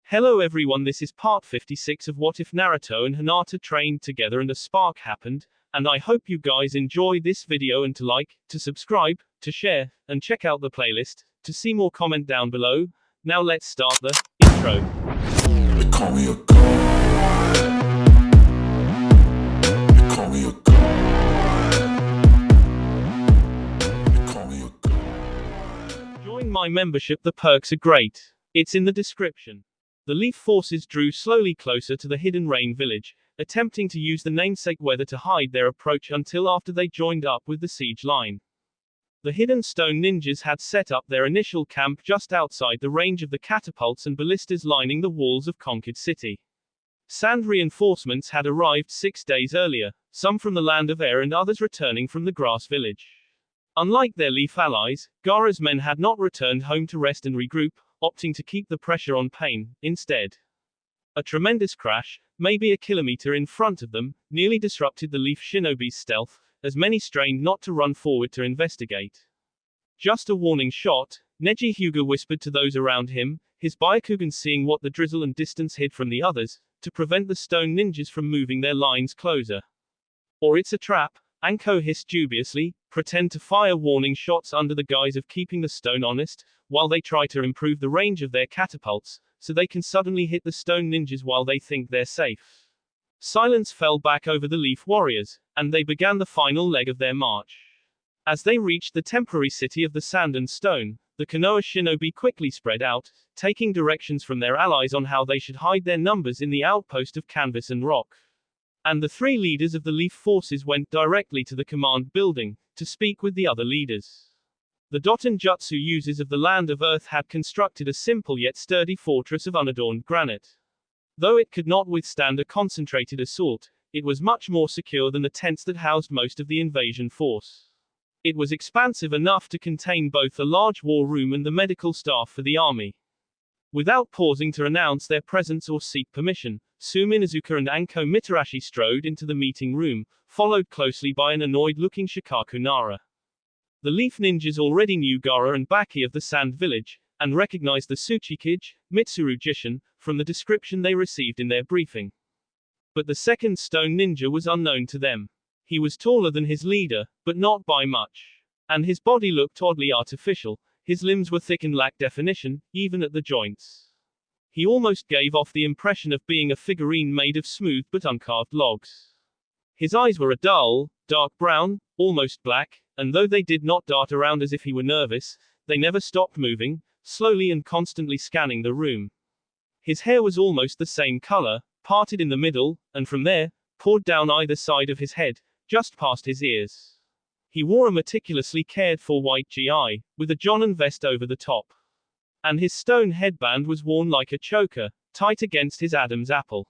Hello everyone, this is part 56 of What If Naruto and Hinata trained together and a spark happened, and I hope you guys enjoy this video and to like, to subscribe, to share, and check out the playlist, to see more comment down below. Now let's start the intro. They call me a god. They call me a god. They call me a god. Join my membership, the perks are great. It's in the description. The Leaf forces drew slowly closer to the hidden rain village, attempting to use the namesake weather to hide their approach until after they joined up with the siege line. The hidden stone ninjas had set up their initial camp just outside the range of the catapults and ballistas lining the walls of conquered city. Sand reinforcements had arrived 6 days earlier, some from the land of air and others returning from the grass village. Unlike their Leaf allies, Gaara's men had not returned home to rest and regroup, opting to keep the pressure on Pain, instead. A tremendous crash, maybe a kilometer in front of them, nearly disrupted the Leaf shinobi's stealth, as many strained not to run forward to investigate. Just a warning shot, Neji Hyuga whispered to those around him, his Byakugan seeing what the drizzle and distance hid from the others, to prevent the stone ninjas from moving their lines closer. Or it's a trap, Anko hissed dubiously, pretend to fire warning shots under the guise of keeping the stone honest, while they try to improve the range of their catapults, so they can suddenly hit the stone ninjas while they think they're safe. Silence fell back over the Leaf warriors, and they began the final leg of their march. As they reached the temporary city of the sand and stone, the Konoha shinobi quickly spread out, taking directions from their allies on how they should hide their numbers in the outpost of canvas and rock. And the 3 leaders of the Leaf forces went directly to the command building, to speak with the other leaders. The Doton Jutsu users of the land of Earth had constructed a simple yet sturdy fortress of unadorned granite. Though it could not withstand a concentrated assault, it was much more secure than the tents that housed most of the invasion force. It was expansive enough to contain both a large war room and the medical staff for the army. Without pausing to announce their presence or seek permission, Tsume Inuzuka and Anko Mitarashi strode into the meeting room, followed closely by an annoyed-looking Shikaku Nara. The Leaf ninjas already knew Gaara and Baki of the Sand Village, and recognized the Tsuchikage, Mitsuru Jishin, from the description they received in their briefing. But the second stone ninja was unknown to them. He was taller than his leader, but not by much. And his body looked oddly artificial, his limbs were thick and lacked definition, even at the joints. He almost gave off the impression of being a figurine made of smooth but uncarved logs. His eyes were a dull, dark brown, almost black, and though they did not dart around as if he were nervous, they never stopped moving, slowly and constantly scanning the room. His hair was almost the same color, parted in the middle, and from there, poured down either side of his head, just past his ears. He wore a meticulously cared-for white gi, with a Jonan vest over the top. And his stone headband was worn like a choker, tight against his Adam's apple.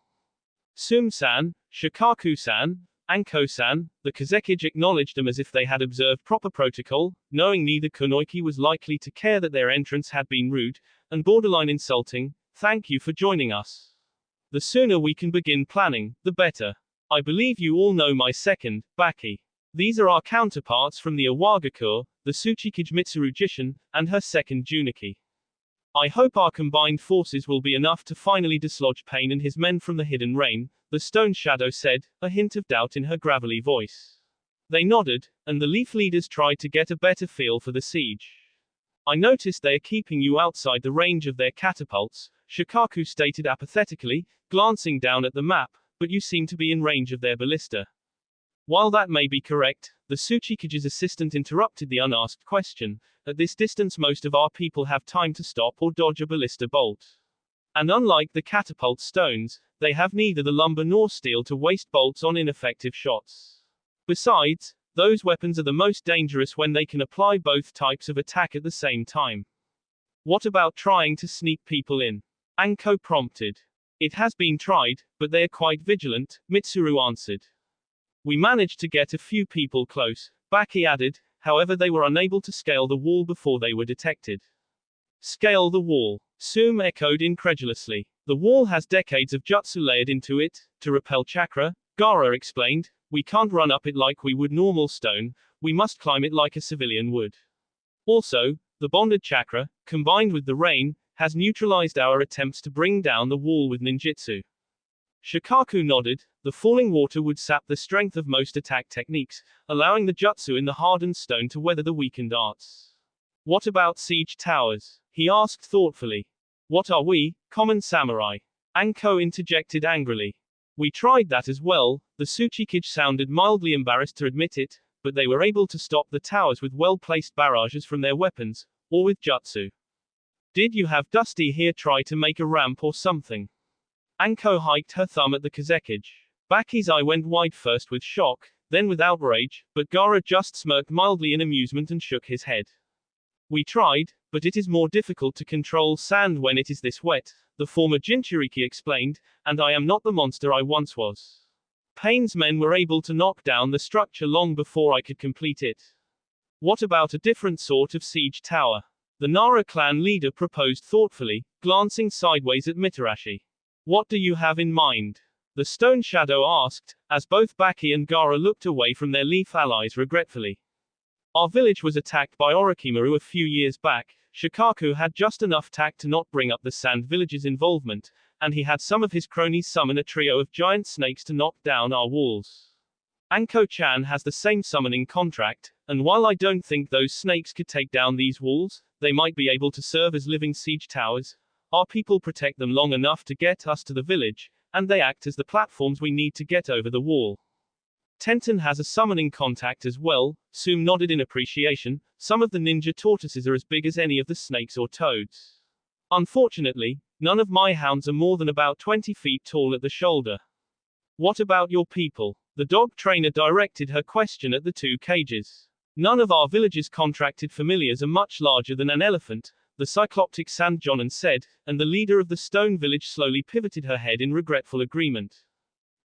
Tsume-san, Shikaku-san, Anko-san, the Kazekage acknowledged them as if they had observed proper protocol, knowing neither Kunoichi was likely to care that their entrance had been rude, and borderline insulting. Thank you for joining us. The sooner we can begin planning, the better. I believe you all know my second, Baki. These are our counterparts from the Awagakur, the Tsuchikage Mitsuru Jishin, and her second Juniki. I hope our combined forces will be enough to finally dislodge Pain and his men from the hidden rain, the stone shadow said, a hint of doubt in her gravelly voice. They nodded, and the Leaf leaders tried to get a better feel for the siege. I noticed they are keeping you outside the range of their catapults, Shikaku stated apathetically, glancing down at the map, but you seem to be in range of their ballista. While that may be correct, the Tsuchikage's assistant interrupted the unasked question. At this distance most of our people have time to stop or dodge a ballista bolt. And unlike the catapult stones, they have neither the lumber nor steel to waste bolts on ineffective shots. Besides, those weapons are the most dangerous when they can apply both types of attack at the same time. What about trying to sneak people in? Anko prompted. It has been tried, but they are quite vigilant, Mitsuru answered. We managed to get a few people close, Baki added, however they were unable to scale the wall before they were detected. Scale the wall, Tsume echoed incredulously. The wall has decades of jutsu layered into it, to repel chakra, Gaara explained. We can't run up it like we would normal stone, we must climb it like a civilian would. Also, the bonded chakra, combined with the rain, has neutralized our attempts to bring down the wall with ninjutsu. Shikaku nodded. The falling water would sap the strength of most attack techniques, allowing the jutsu in the hardened stone to weather the weakened arts. What about siege towers? He asked thoughtfully. What are we, common samurai? Anko interjected angrily. We tried that as well. The Tsuchikage sounded mildly embarrassed to admit it, but they were able to stop the towers with well-placed barrages from their weapons, or with jutsu. Did you have Dusty here try to make a ramp or something? Anko hiked her thumb at the Kazekage. Baki's eye went wide first with shock, then with outrage, but Gaara just smirked mildly in amusement and shook his head. We tried, but it is more difficult to control sand when it is this wet, the former Jinchuriki explained, and I am not the monster I once was. Pain's men were able to knock down the structure long before I could complete it. What about a different sort of siege tower? The Nara clan leader proposed thoughtfully, glancing sideways at Mitarashi. What do you have in mind? The stone shadow asked, as both Baki and Gaara looked away from their leaf allies regretfully. Our village was attacked by Orochimaru a few years back. Shikaku had just enough tact to not bring up the Sand Village's involvement, and he had some of his cronies summon a trio of giant snakes to knock down our walls. Anko-chan has the same summoning contract, and while I don't think those snakes could take down these walls, they might be able to serve as living siege towers. Our people protect them long enough to get us to the village, and they act as the platforms we need to get over the wall. Tenten has a summoning contact as well. Sume nodded in appreciation. Some of the ninja tortoises are as big as any of the snakes or toads. Unfortunately, none of my hounds are more than about 20 feet tall at the shoulder. What about your people? The dog trainer directed her question at the two cages. None of our village's contracted familiars are much larger than an elephant, the cycloptic Sandjonen said, and the leader of the stone village slowly pivoted her head in regretful agreement.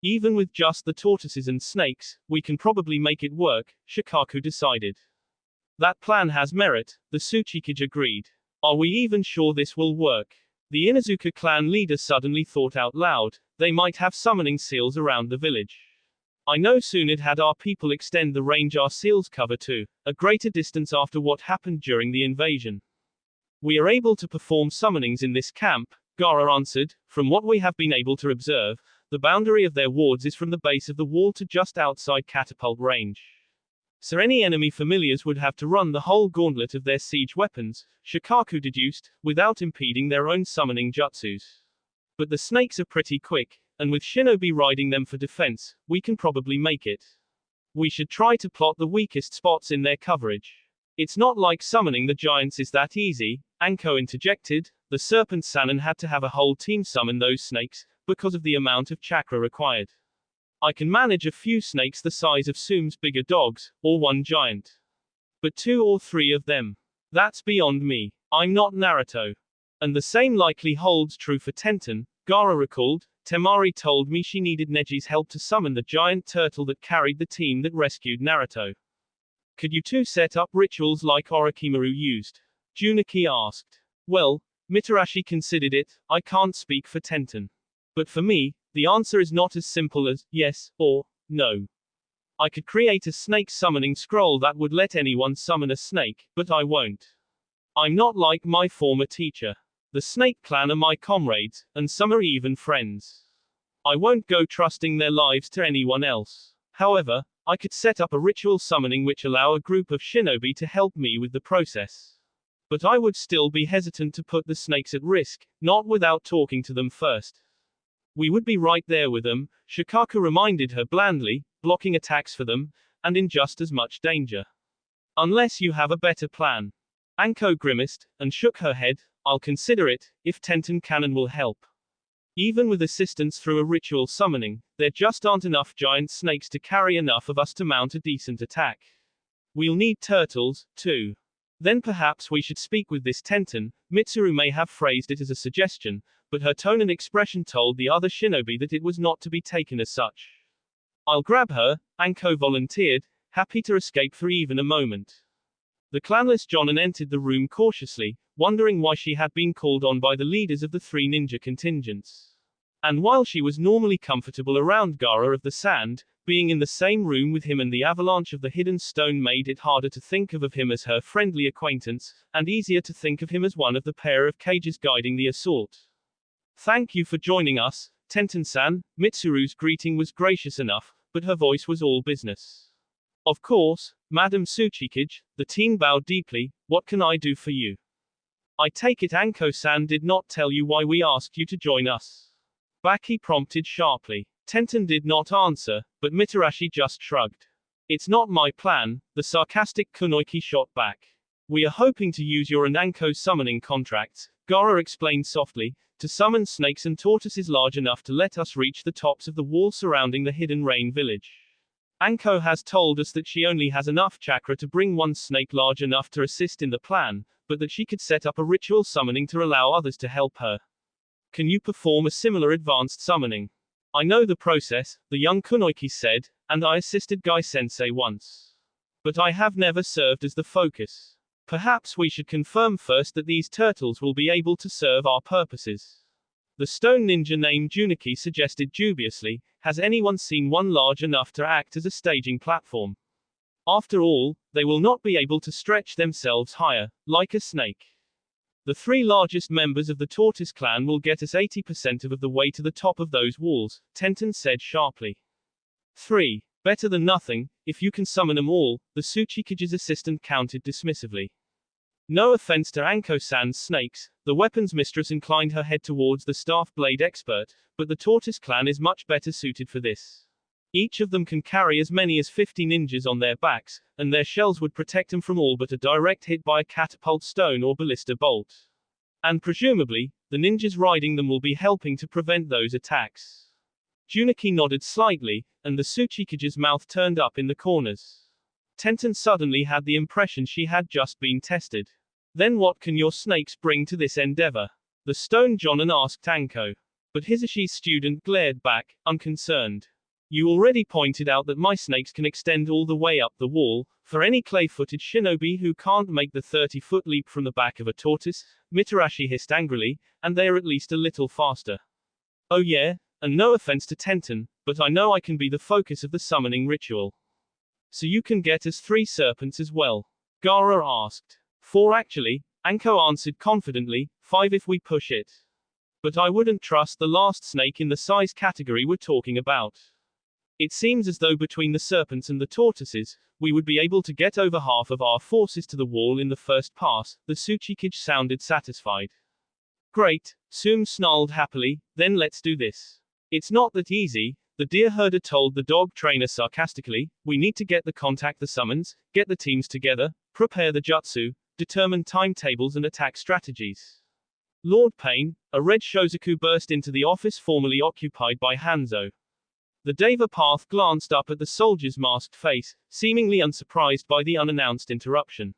Even with just the tortoises and snakes, we can probably make it work, Shikaku decided. That plan has merit, the Tsuchikage agreed. Are we even sure this will work? The Inuzuka clan leader suddenly thought out loud, they might have summoning seals around the village. I know Tsunade had our people extend the range our seals cover to a greater distance after what happened during the invasion. We are able to perform summonings in this camp, Gaara answered. From what we have been able to observe, the boundary of their wards is from the base of the wall to just outside catapult range. So any enemy familiars would have to run the whole gauntlet of their siege weapons, Shikaku deduced, without impeding their own summoning jutsus. But the snakes are pretty quick, and with shinobi riding them for defense, we can probably make it. We should try to plot the weakest spots in their coverage. It's not like summoning the giants is that easy, Anko interjected. The serpent Sannin had to have a whole team summon those snakes, because of the amount of chakra required. I can manage a few snakes the size of Sume's bigger dogs, or one giant. But 2 or 3 of them. That's beyond me. I'm not Naruto. And the same likely holds true for Tenten, Gaara recalled. Temari told me she needed Neji's help to summon the giant turtle that carried the team that rescued Naruto. Could you two set up rituals like Orochimaru used? Junichi asked. Well, Mitarashi considered it. I can't speak for Tenten. But for me, the answer is not as simple as yes or no. I could create a snake summoning scroll that would let anyone summon a snake, but I won't. I'm not like my former teacher. The Snake Clan are my comrades, and some are even friends. I won't go trusting their lives to anyone else. However, I could set up a ritual summoning which allow a group of shinobi to help me with the process. But I would still be hesitant to put the snakes at risk, not without talking to them first. We would be right there with them, Shikaku reminded her blandly, blocking attacks for them, and in just as much danger. Unless you have a better plan. Anko grimaced, and shook her head. I'll consider it, if Tenten Cannon will help. Even with assistance through a ritual summoning, there just aren't enough giant snakes to carry enough of us to mount a decent attack. We'll need turtles, too. Then perhaps we should speak with this Tenten. Mitsuru may have phrased it as a suggestion, but her tone and expression told the other shinobi that it was not to be taken as such. I'll grab her, Anko volunteered, happy to escape for even a moment. The clanless Jonin entered the room cautiously, wondering why she had been called on by the leaders of the 3 ninja contingents. And while she was normally comfortable around Gaara of the Sand, Being in the same room with him and the avalanche of the hidden stone made it harder to think of him as her friendly acquaintance, and easier to think of him as one of the pair of cages guiding the assault. Thank you for joining us, Tenten-san. Mitsuru's greeting was gracious enough, but her voice was all business. Of course, Madam Tsuchikage, the teen bowed deeply. What can I do for you? I take it Anko-san did not tell you why we asked you to join us. Baki prompted sharply. Tenten did not answer, but Mitarashi just shrugged. It's not my plan, the sarcastic Kunoiki shot back. We are hoping to use your and Anko's summoning contracts, Gaara explained softly, to summon snakes and tortoises large enough to let us reach the tops of the wall surrounding the hidden rain village. Anko has told us that she only has enough chakra to bring one snake large enough to assist in the plan, but that she could set up a ritual summoning to allow others to help her. Can you perform a similar advanced summoning? I know the process, the young Kunoiki said, and I assisted Gai-sensei once. But I have never served as the focus. Perhaps we should confirm first that these turtles will be able to serve our purposes. The stone ninja named Juniki suggested dubiously, has anyone seen one large enough to act as a staging platform? After all, they will not be able to stretch themselves higher, like a snake. The three largest members of the Tortoise clan will get us 80% of the way to the top of those walls, Tenten said sharply. 3. Better than nothing, if you can summon them all, the Tsuchikage's assistant counted dismissively. No offense to Anko-san's snakes, the weapons mistress inclined her head towards the staff blade expert, but the Tortoise clan is much better suited for this. Each of them can carry as many as 50 ninjas on their backs, and their shells would protect them from all but a direct hit by a catapult stone or ballista bolt. And presumably, the ninjas riding them will be helping to prevent those attacks. Juniki nodded slightly, and the Tsuchikage's mouth turned up in the corners. Tenten suddenly had the impression she had just been tested. Then what can your snakes bring to this endeavor? The stone Jonin asked Anko. But Hisashi's student glared back, unconcerned. You already pointed out that my snakes can extend all the way up the wall. For any clay-footed shinobi who can't make the 30-foot leap from the back of a tortoise, Mitarashi hissed angrily, and they are at least a little faster. Oh yeah, and no offense to Tenten, but I know I can be the focus of the summoning ritual. So you can get us 3 serpents as well? Gaara asked. 4 actually, Anko answered confidently, 5 if we push it. But I wouldn't trust the last snake in the size category we're talking about. It seems as though between the serpents and the tortoises, we would be able to get over half of our forces to the wall in the first pass. The Tsuchikage sounded satisfied. Great, Tsum snarled happily, then let's do this. It's not that easy, the deer herder told the dog trainer sarcastically. We need to get the summons, get the teams together, prepare the jutsu, determine timetables and attack strategies. Lord Pain, a red Shozaku burst into the office formerly occupied by Hanzo. The Deva Path glanced up at the soldier's masked face, seemingly unsurprised by the unannounced interruption.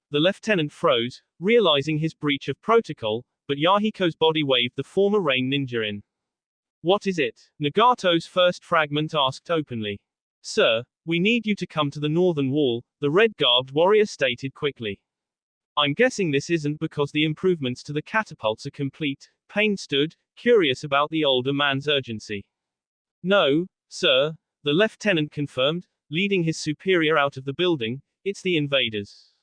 The lieutenant froze, realizing his breach of protocol, but Yahiko's body waved the former rain ninja in. What is it? Nagato's first fragment asked openly. Sir, we need you to come to the northern wall, the red-garbed warrior stated quickly. I'm guessing this isn't because the improvements to the catapults are complete. Pain stood, curious about the older man's urgency. No, sir, the lieutenant confirmed, leading his superior out of the building. It's the invaders.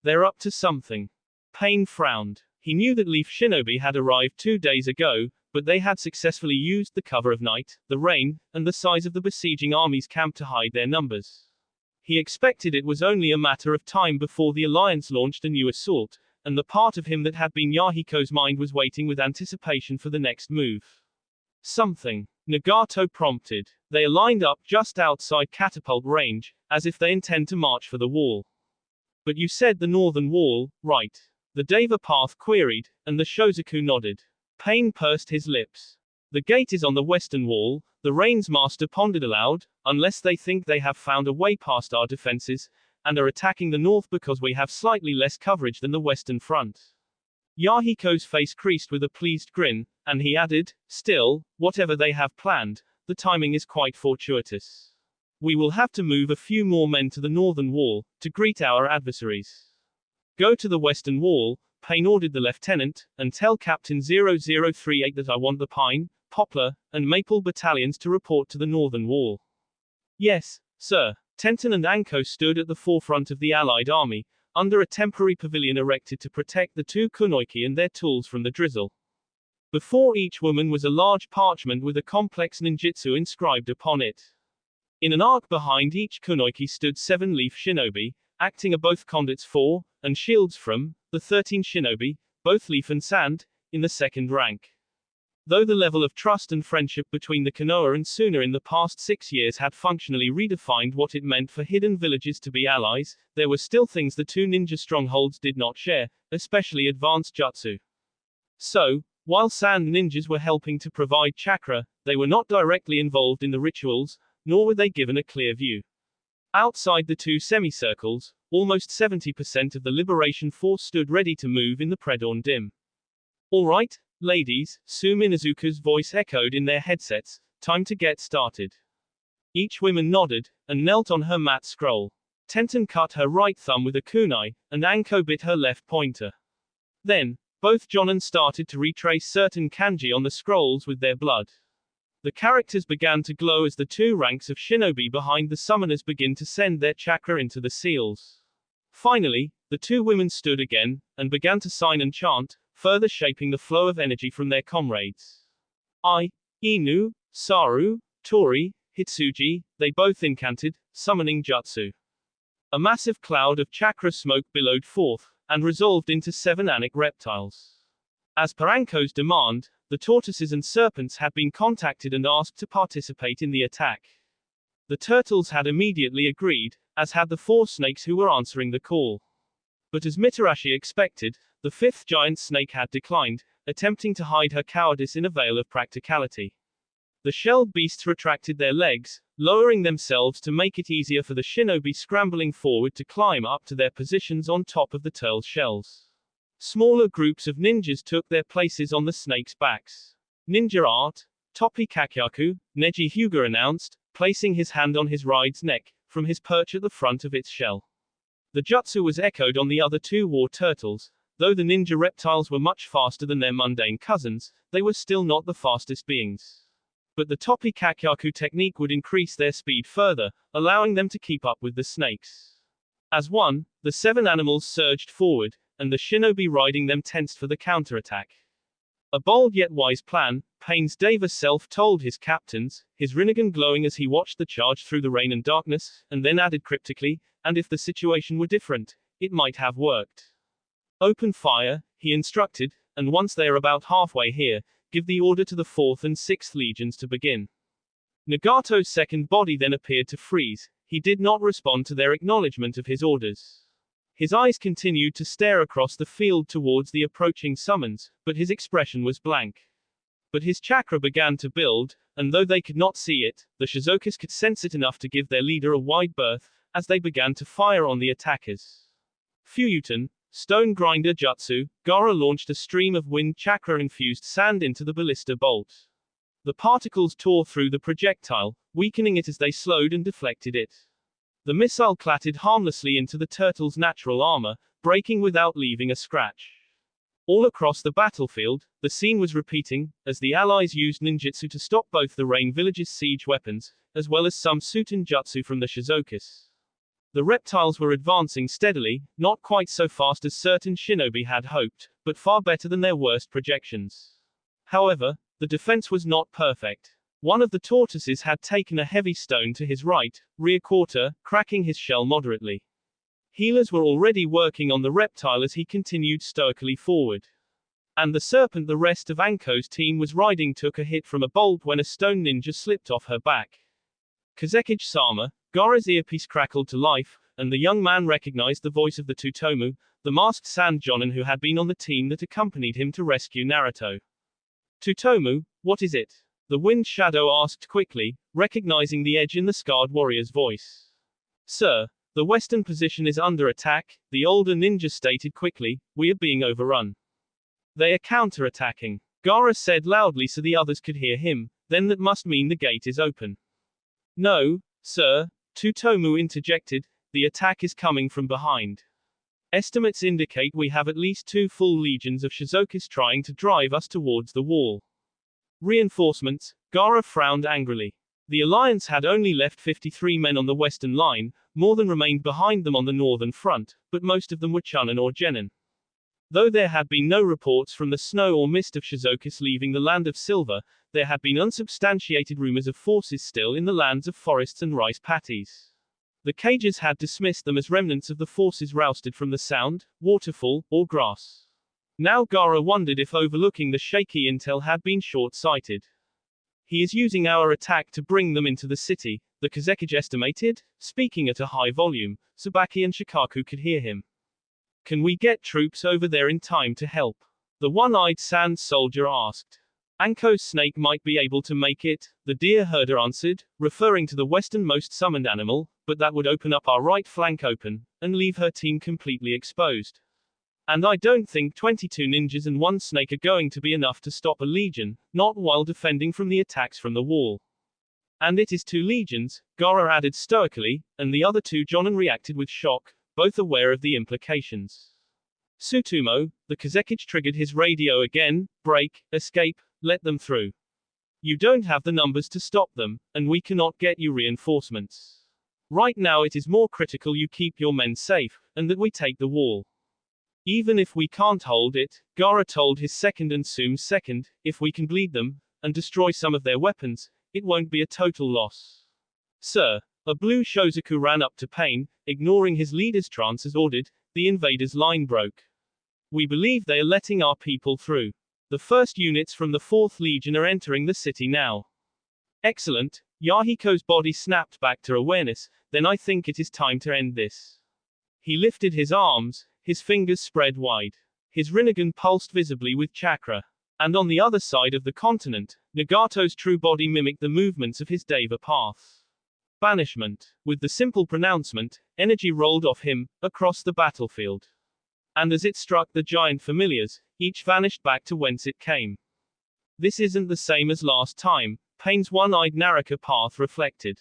They're up to something. Pain frowned. He knew that Leaf Shinobi had arrived 2 days ago, but they had successfully used the cover of night, the rain, and the size of the besieging army's camp to hide their numbers. He expected it was only a matter of time before the Alliance launched a new assault, and the part of him that had been Yahiko's mind was waiting with anticipation for the next move. Something. Nagato prompted. They are lined up just outside catapult range, as if they intend to march for the wall. But you said the northern wall, right? The Deva Path queried, and the Shozaku nodded. Pain pursed his lips. The gate is on the western wall, the Rain's master pondered aloud, unless they think they have found a way past our defenses, and are attacking the north because we have slightly less coverage than the western front. Yahiko's face creased with a pleased grin, and he added, still, whatever they have planned, the timing is quite fortuitous. We will have to move a few more men to the northern wall, to greet our adversaries. Go to the western wall, Pain ordered the lieutenant, and tell Captain 0038 that I want the Pine, Poplar, and Maple battalions to report to the northern wall. Yes, sir. Tenten and Anko stood at the forefront of the Allied army, under a temporary pavilion erected to protect the two kunoichi and their tools from the drizzle. Before each woman was a large parchment with a complex ninjutsu inscribed upon it. In an arc behind each kunoichi stood 7 leaf shinobi, acting as both conduits for, and shields from, the 13 shinobi, both leaf and sand, in the second rank. Though the level of trust and friendship between the Konoha and Suna in the past 6 years had functionally redefined what it meant for hidden villages to be allies, there were still things the two ninja strongholds did not share, especially advanced jutsu. So, while sand ninjas were helping to provide chakra, they were not directly involved in the rituals, nor were they given a clear view. Outside the two semicircles, almost 70% of the Liberation Force stood ready to move in the pre-dawn dim. All right, ladies, Su Minazuka's voice echoed in their headsets, time to get started. Each woman nodded, and knelt on her mat scroll. Tenten cut her right thumb with a kunai, and Anko bit her left pointer. Then, both Jonin started to retrace certain kanji on the scrolls with their blood. The characters began to glow as the two ranks of shinobi behind the summoners began to send their chakra into the seals. Finally, the two women stood again, and began to sign and chant, further shaping the flow of energy from their comrades. Inu, Saru, Tori, Hitsuji, they both incanted, summoning jutsu. A massive cloud of chakra smoke billowed forth, and resolved into 7 anic reptiles. As per Anko's demand, the tortoises and serpents had been contacted and asked to participate in the attack. The turtles had immediately agreed, as had the 4 snakes who were answering the call. But as Mitarashi expected, the 5th giant snake had declined, attempting to hide her cowardice in a veil of practicality. The shelled beasts retracted their legs, lowering themselves to make it easier for the shinobi scrambling forward to climb up to their positions on top of the turtle's shells. Smaller groups of ninjas took their places on the snakes' backs. Ninja art, Topi Kakyaku, Neji Hyuga announced, placing his hand on his ride's neck, from his perch at the front of its shell. The jutsu was echoed on the other 2 war turtles. Though the ninja reptiles were much faster than their mundane cousins, they were still not the fastest beings. But the Topi Kakyaku technique would increase their speed further, allowing them to keep up with the snakes. As one, the 7 animals surged forward, and the shinobi riding them tensed for the counterattack. A bold yet wise plan, Pain's Deva self-told his captains, his Rinnegan glowing as he watched the charge through the rain and darkness, and then added cryptically, and if the situation were different, it might have worked. Open fire, he instructed, and once they are about halfway here, give the order to the 4th and 6th legions to begin. Nagato's second body then appeared to freeze. He did not respond to their acknowledgement of his orders. His eyes continued to stare across the field towards the approaching summons, but his expression was blank. But his chakra began to build, and though they could not see it, the Shizokas could sense it enough to give their leader a wide berth, as they began to fire on the attackers. Fuyuten, Stone Grinder Jutsu, Gaara launched a stream of wind chakra-infused sand into the ballista bolt. The particles tore through the projectile, weakening it as they slowed and deflected it. The missile clattered harmlessly into the turtle's natural armor, breaking without leaving a scratch. All across the battlefield, the scene was repeating, as the allies used ninjutsu to stop both the Rain Village's siege weapons, as well as some Suten jutsu from the Shizokas. The reptiles were advancing steadily, not quite so fast as certain shinobi had hoped, but far better than their worst projections. However, the defense was not perfect. One of the tortoises had taken a heavy stone to his right, rear quarter, cracking his shell moderately. Healers were already working on the reptile as he continued stoically forward. And the serpent the rest of Anko's team was riding took a hit from a bolt when a stone ninja slipped off her back. Kazekage-sama, Gaara's earpiece crackled to life, and the young man recognized the voice of the Tsutomu, the masked sand jonin who had been on the team that accompanied him to rescue Naruto. Tsutomu, what is it? The wind shadow asked quickly, recognizing the edge in the scarred warrior's voice. Sir, the western position is under attack, the older ninja stated quickly, we are being overrun. They are counterattacking. Gaara said loudly so the others could hear him, then that must mean the gate is open. No, sir, Tsutomu interjected, the attack is coming from behind. Estimates indicate we have at least 2 full legions of Shizokas trying to drive us towards the wall. Reinforcements, Gaara frowned angrily. The alliance had only left 53 men on the western line, more than remained behind them on the northern front, but most of them were Chunin or Genin. Though there had been no reports from the snow or mist of Shizokis leaving the land of silver, there had been unsubstantiated rumors of forces still in the lands of forests and rice paddies. The cages had dismissed them as remnants of the forces rousted from the sound, waterfall, or grass. Now Gaara wondered if overlooking the shaky intel had been short-sighted. He is using our attack to bring them into the city, the Kazekage estimated, speaking at a high volume. Sabaki and Shikaku could hear him. Can we get troops over there in time to help? The one-eyed sand soldier asked. Anko's snake might be able to make it, the deer herder answered, referring to the westernmost summoned animal, but that would open up our right flank open, and leave her team completely exposed. And I don't think 22 ninjas and one snake are going to be enough to stop a legion, not while defending from the attacks from the wall. And it is 2 legions, Gaara added stoically, and the other 2 Jonin reacted with shock, both aware of the implications. Tsutomu, the Kazekage triggered his radio again, break, escape, let them through. You don't have the numbers to stop them, and we cannot get you reinforcements. Right now it is more critical you keep your men safe, and that we take the wall. Even if we can't hold it, Gaara told his second and Sume's second, if we can bleed them, and destroy some of their weapons, it won't be a total loss. Sir. A blue Shozaku ran up to Pain, ignoring his leader's trance as ordered, the invaders' line broke. We believe they are letting our people through. The first units from the 4th Legion are entering the city now. Excellent. Yahiko's body snapped back to awareness, then I think it is time to end this. He lifted his arms, his fingers spread wide. His Rinnegan pulsed visibly with chakra. And on the other side of the continent, Nagato's true body mimicked the movements of his Deva path. Banishment. With the simple pronouncement, energy rolled off him, across the battlefield. And as it struck the giant familiars, each vanished back to whence it came. This isn't the same as last time, Pain's one-eyed Naraka path reflected.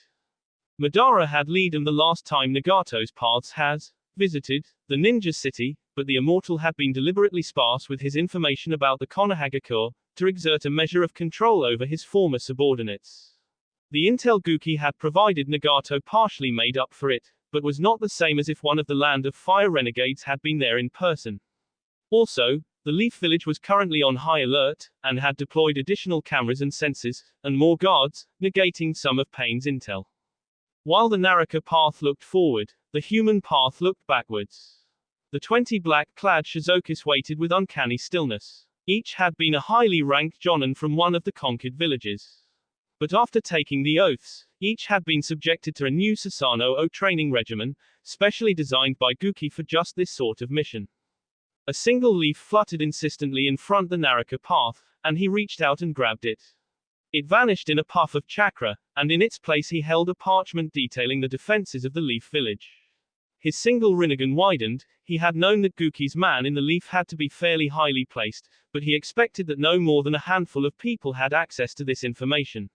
Madara had lead him the last time Nagato's paths has visited the ninja city, but the immortal had been deliberately sparse with his information about the Konohagakure, to exert a measure of control over his former subordinates. The intel Guki had provided Nagato partially made up for it, but was not the same as if one of the Land of Fire renegades had been there in person. Also, the Leaf Village was currently on high alert, and had deployed additional cameras and sensors, and more guards, negating some of Pain's intel. While the Naraka path looked forward, the human path looked backwards. The 20 black-clad Shizokis waited with uncanny stillness. Each had been a highly ranked Jonin from one of the conquered villages. But after taking the oaths, each had been subjected to a new Susanoo training regimen, specially designed by Guki for just this sort of mission. A single leaf fluttered insistently in front the Naraka path, and he reached out and grabbed it. It vanished in a puff of chakra, and in its place he held a parchment detailing the defenses of the Leaf Village. His single Rinnegan widened. He had known that Guki's man in the leaf had to be fairly highly placed, but he expected that no more than a handful of people had access to this information.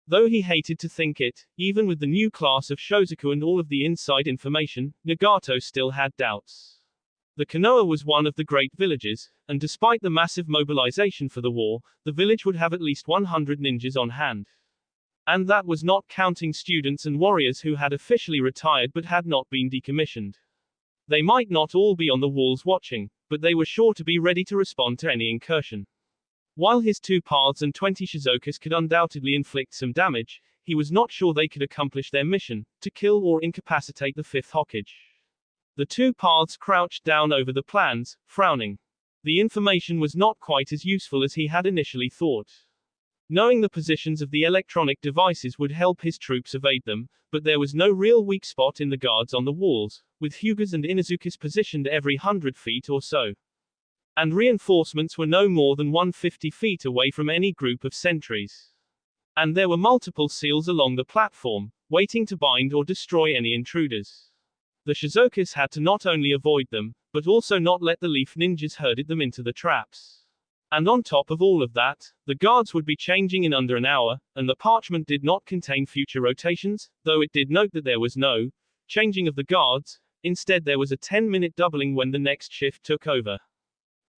Though he hated to think it, even with the new class of Shozaku and all of the inside information, Nagato still had doubts. The Konoha was one of the great villages, and despite the massive mobilization for the war, the village would have at least 100 ninjas on hand. And that was not counting students and warriors who had officially retired but had not been decommissioned. They might not all be on the walls watching, but they were sure to be ready to respond to any incursion. While his 2 paths and 20 Shizokis could undoubtedly inflict some damage, he was not sure they could accomplish their mission, to kill or incapacitate the 5th Hokage. The 2 paths crouched down over the plans, frowning. The information was not quite as useful as he had initially thought. Knowing the positions of the electronic devices would help his troops evade them, but there was no real weak spot in the guards on the walls, with Hyugas and Inazukis positioned every 100 feet or so. And reinforcements were no more than 150 feet away from any group of sentries. And there were multiple seals along the platform, waiting to bind or destroy any intruders. The Shizokis had to not only avoid them, but also not let the Leaf Ninjas herded them into the traps. And on top of all of that, the guards would be changing in under an hour, and the parchment did not contain future rotations, though it did note that there was no changing of the guards. Instead there was a 10-minute doubling when the next shift took over.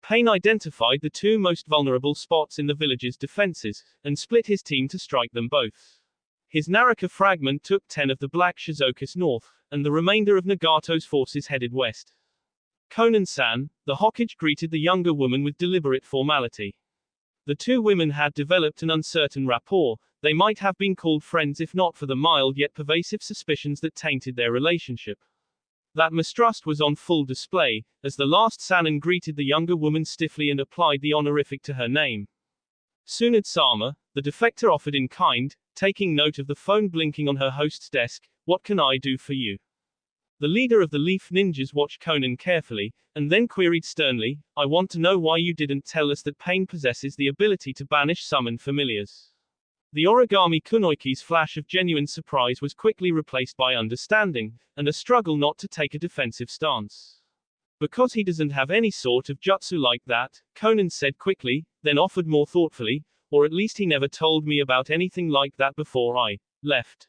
Pain identified the 2 most vulnerable spots in the village's defenses, and split his team to strike them both. His Naraka fragment took 10 of the Black Shizuokas north, and the remainder of Nagato's forces headed west. Konan-san, the Hokage greeted the younger woman with deliberate formality. The two women had developed an uncertain rapport. They might have been called friends if not for the mild yet pervasive suspicions that tainted their relationship. That mistrust was on full display, as the last Sanin greeted the younger woman stiffly and applied the honorific to her name. Tsunade-sama, the defector offered in kind, taking note of the phone blinking on her host's desk. What can I do for you? The leader of the Leaf Ninjas watched Konan carefully, and then queried sternly, I want to know why you didn't tell us that pain possesses the ability to banish summon familiars. The origami kunoiki's flash of genuine surprise was quickly replaced by understanding, and a struggle not to take a defensive stance. Because he doesn't have any sort of jutsu like that, Konan said quickly, then offered more thoughtfully, or at least he never told me about anything like that before I left.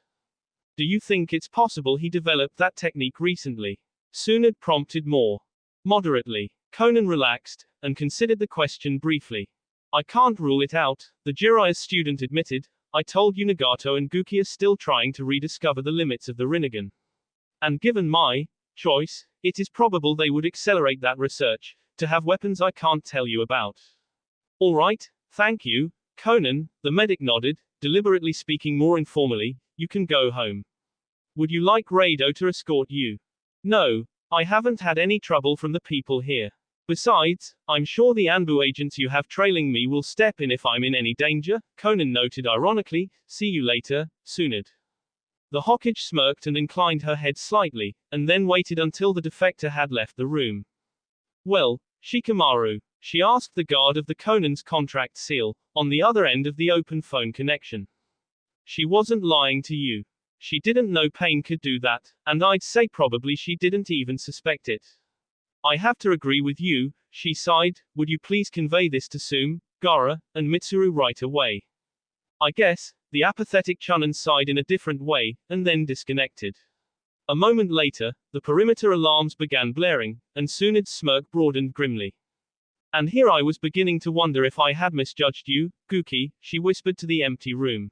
Do you think it's possible he developed that technique recently? Tsunade prompted more moderately. Konan relaxed, and considered the question briefly. I can't rule it out, the Jiraiya student admitted. I told you Nagato and Guki are still trying to rediscover the limits of the Rinnegan. And given my choice, it is probable they would accelerate that research, to have weapons I can't tell you about. Alright, thank you, Konan, the medic nodded, deliberately speaking more informally, you can go home. Would you like Rado to escort you? No, I haven't had any trouble from the people here. Besides, I'm sure the Anbu agents you have trailing me will step in if I'm in any danger, Konan noted ironically. See you later, Tsunade. The Hokage smirked and inclined her head slightly, and then waited until the defector had left the room. Well, Shikamaru, she asked the guard of the Konan's contract seal, on the other end of the open phone connection. She wasn't lying to you. She didn't know Pain could do that, and I'd say probably she didn't even suspect it. I have to agree with you, she sighed. Would you please convey this to Sume, Gaara, and Mitsuru right away? I guess, the apathetic Chunin sighed in a different way, and then disconnected. A moment later, the perimeter alarms began blaring, and Tsunade's smirk broadened grimly. And here I was beginning to wonder if I had misjudged you, Guki, she whispered to the empty room.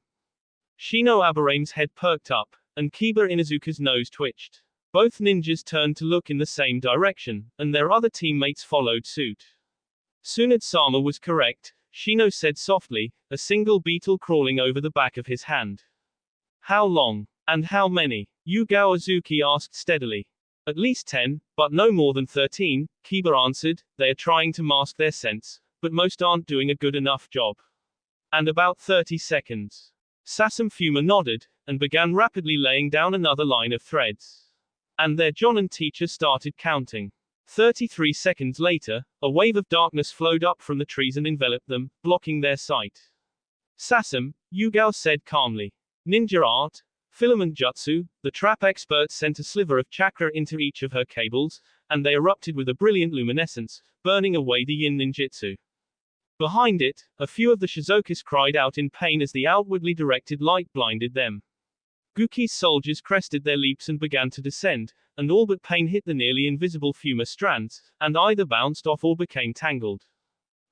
Shino Abarame's head perked up, and Kiba Inuzuka's nose twitched. Both ninjas turned to look in the same direction, and their other teammates followed suit. Tsunade-sama was correct, Shino said softly, a single beetle crawling over the back of his hand. How long? And how many? Yugao Azuki asked steadily. At least 10, but no more than 13, Kiba answered. They are trying to mask their scents, but most aren't doing a good enough job. And about 30 seconds. Sasam Fuma nodded, and began rapidly laying down another line of threads. And their Jonin teacher started counting. 33 seconds later, a wave of darkness flowed up from the trees and enveloped them, blocking their sight. Sasam, Yugao said calmly. Ninja art, filament jutsu, the trap expert sent a sliver of chakra into each of her cables, and they erupted with a brilliant luminescence, burning away the yin ninjutsu. Behind it, a few of the Shizuokas cried out in pain as the outwardly directed light blinded them. Guki's soldiers crested their leaps and began to descend, and all but Pain hit the nearly invisible Fuma strands, and either bounced off or became tangled.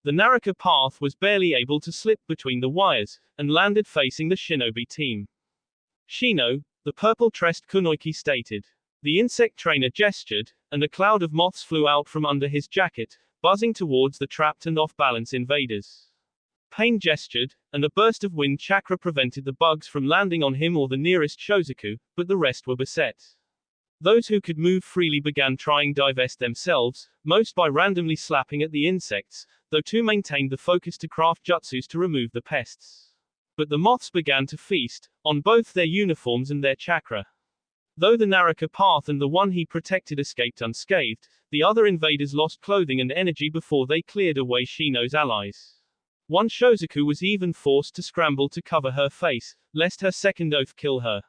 The Naraka path was barely able to slip between the wires, and landed facing the shinobi team. Shino, the purple-tressed kunoiki stated. The insect trainer gestured, and a cloud of moths flew out from under his jacket, buzzing towards the trapped and off-balance invaders. Pain gestured, and a burst of wind chakra prevented the bugs from landing on him or the nearest Shozaku, but the rest were beset. Those who could move freely began trying divest themselves, most by randomly slapping at the insects, though two maintained the focus to craft jutsus to remove the pests. But the moths began to feast, on both their uniforms and their chakra. Though the Naraka path and the one he protected escaped unscathed, the other invaders lost clothing and energy before they cleared away Shino's allies. One Shozaku was even forced to scramble to cover her face, lest her second oath kill her.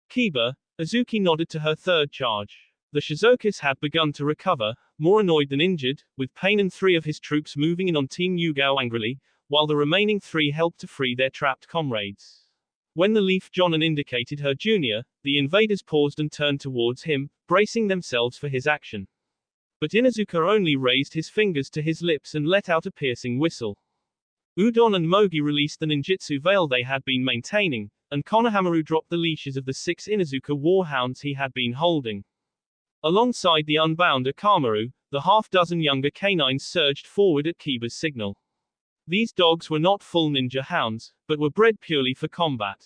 Kiba, Azuki nodded to her third charge. The Shizuokas had begun to recover, more annoyed than injured, with Pain and 3 of his troops moving in on Team Yugao angrily, while the remaining 3 helped to free their trapped comrades. When the Leaf Jonin indicated her junior, the invaders paused and turned towards him, bracing themselves for his action. But Inuzuka only raised his fingers to his lips and let out a piercing whistle. Udon and Mogi released the ninjutsu veil they had been maintaining, and Konohamaru dropped the leashes of the 6 Inuzuka warhounds he had been holding. Alongside the unbound Akamaru, the half-dozen younger canines surged forward at Kiba's signal. These dogs were not full ninja hounds, but were bred purely for combat.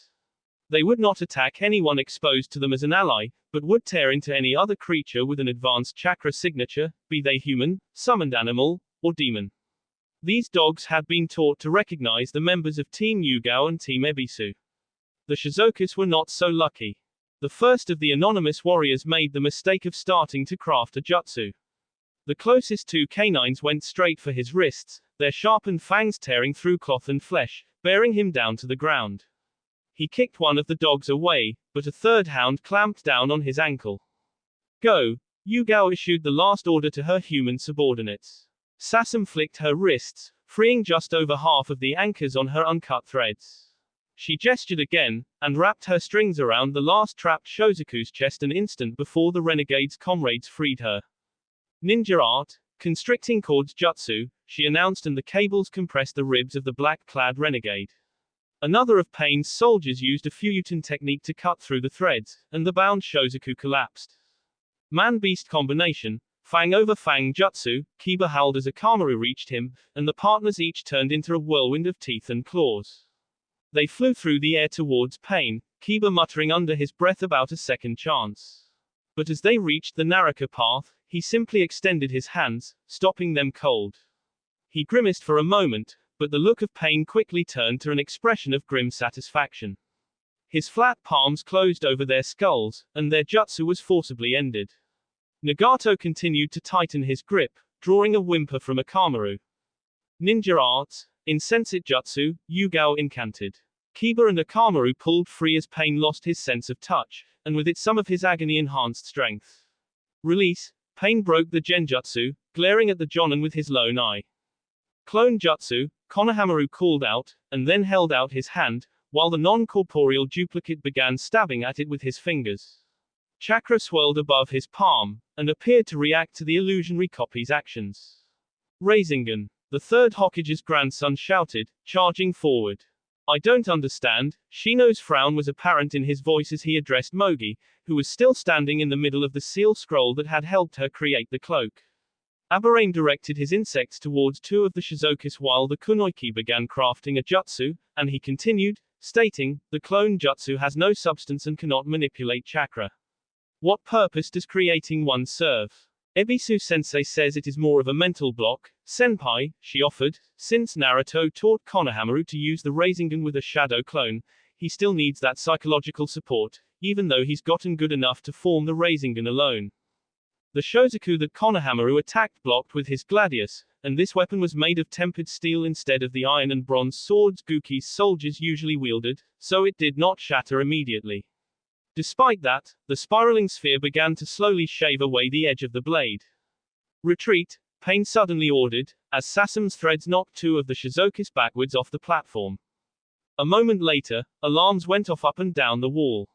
They would not attack anyone exposed to them as an ally, but would tear into any other creature with an advanced chakra signature, be they human, summoned animal, or demon. These dogs had been taught to recognize the members of Team Yugao and Team Ebisu. The Shizokus were not so lucky. The first of the anonymous warriors made the mistake of starting to craft a jutsu. The closest 2 canines went straight for his wrists, their sharpened fangs tearing through cloth and flesh, bearing him down to the ground. He kicked one of the dogs away, but a third hound clamped down on his ankle. Go! Yugao issued the last order to her human subordinates. Sasam flicked her wrists, freeing just over half of the anchors on her uncut threads. She gestured again, and wrapped her strings around the last trapped Shozaku's chest an instant before the renegade's comrades freed her. Ninja art, constricting cords jutsu, she announced, and the cables compressed the ribs of the black-clad renegade. Another of Pain's soldiers used a Fuyutan technique to cut through the threads, and the bound Shozaku collapsed. Man-beast combination, fang over fang jutsu, Kiba howled as Akamaru reached him, and the partners each turned into a whirlwind of teeth and claws. They flew through the air towards Pain, Kiba muttering under his breath about a second chance. But as they reached the Naraka path, he simply extended his hands, stopping them cold. He grimaced for a moment, but the look of pain quickly turned to an expression of grim satisfaction. His flat palms closed over their skulls, and their jutsu was forcibly ended. Nagato continued to tighten his grip, drawing a whimper from Akamaru. Ninja arts, insensate jutsu, Yugao incanted. Kiba and Akamaru pulled free as Pain lost his sense of touch, and with it some of his agony-enhanced strength. Release, Pain broke the genjutsu, glaring at the Jonin with his lone eye. Clone jutsu, Konohamaru called out, and then held out his hand, while the non-corporeal duplicate began stabbing at it with his fingers. Chakra swirled above his palm, and appeared to react to the illusionary copy's actions. Rasengan. The third Hokage's grandson shouted, charging forward. I don't understand. Shino's frown was apparent in his voice as he addressed Mogi, who was still standing in the middle of the seal scroll that had helped her create the cloak. Aberrane directed his insects towards 2 of the Shizokus while the Kunoiki began crafting a jutsu, and he continued, stating, the clone jutsu has no substance and cannot manipulate chakra. What purpose does creating one serve? Ebisu-sensei says it is more of a mental block, senpai, she offered. Since Naruto taught Konohamaru to use the Rasengan with a shadow clone, he still needs that psychological support, even though he's gotten good enough to form the Rasengan alone. The Shozaku that Konohamaru attacked blocked with his gladius, and this weapon was made of tempered steel instead of the iron and bronze swords Guki's soldiers usually wielded, so it did not shatter immediately. Despite that, the spiraling sphere began to slowly shave away the edge of the blade. Retreat, Pain suddenly ordered, as Sasam's threads knocked 2 of the Shizokus backwards off the platform. A moment later, alarms went off up and down the wall.